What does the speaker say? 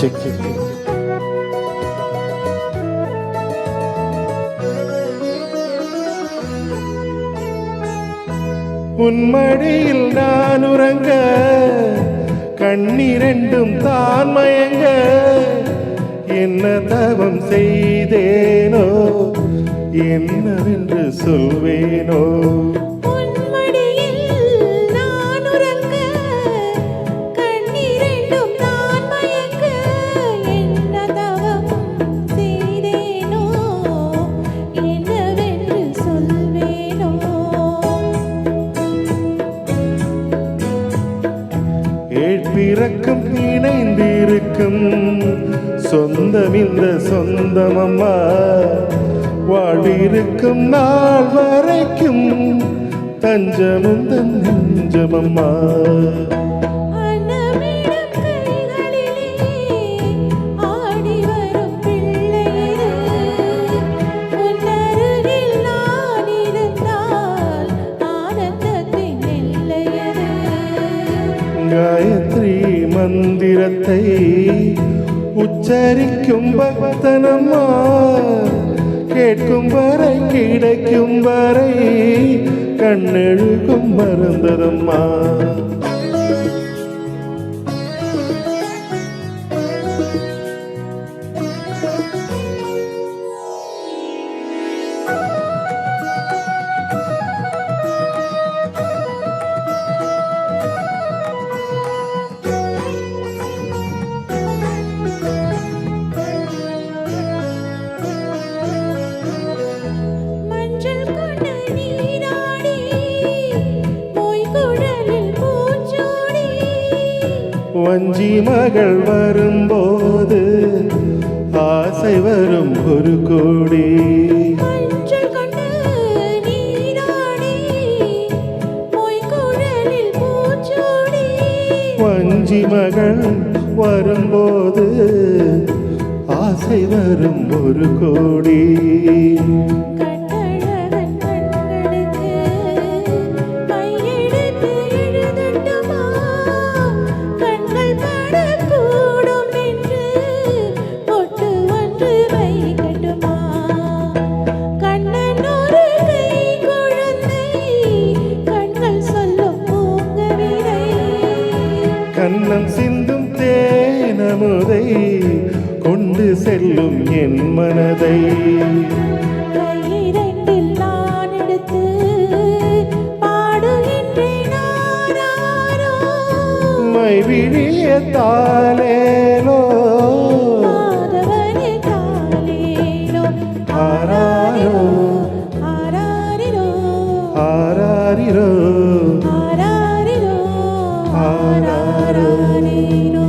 Check. உன்மடியில் நான் உறங்க கண்ணிரண்டும் தான் மயங்க என்ன தவம் செய்தேனோ என்னவென்று சொல்வேனோ. பிறக்கும் இணைந்திருக்கும் சொந்தம் இந்த சொந்தமம்மா வாழ்விருக்கும் நாள் வரைக்கும் தஞ்சமும் தன் நெஞ்சமம்மா. காயத்ரி மந்திரத்தை உச்சரிக்கும் பக்தனம்மா கேட்கும் வரை கிடைக்கும் வரை கண்ணெழுக்கும் மறந்ததம்மா. வஞ்சி மகள் வரும்போது ஆசை வரும் ஒரு கோடி. வஞ்சி மகள் வரும்போது ஆசை வரும் ஒரு கோடி. கண்ணம் சிந்தும் தேனமுதை கொண்டு செல்லும் என் மனதை கையிரண்டில் நான் எடுத்து பாடுகின்றேன் ஆராரோ. மைவிழிய தாலேலோ மாதவனே தாலேலோ ஆராரோ ஆராரிரோ ஆராரிரோ ஆராரிரோ ஆராரிரோ.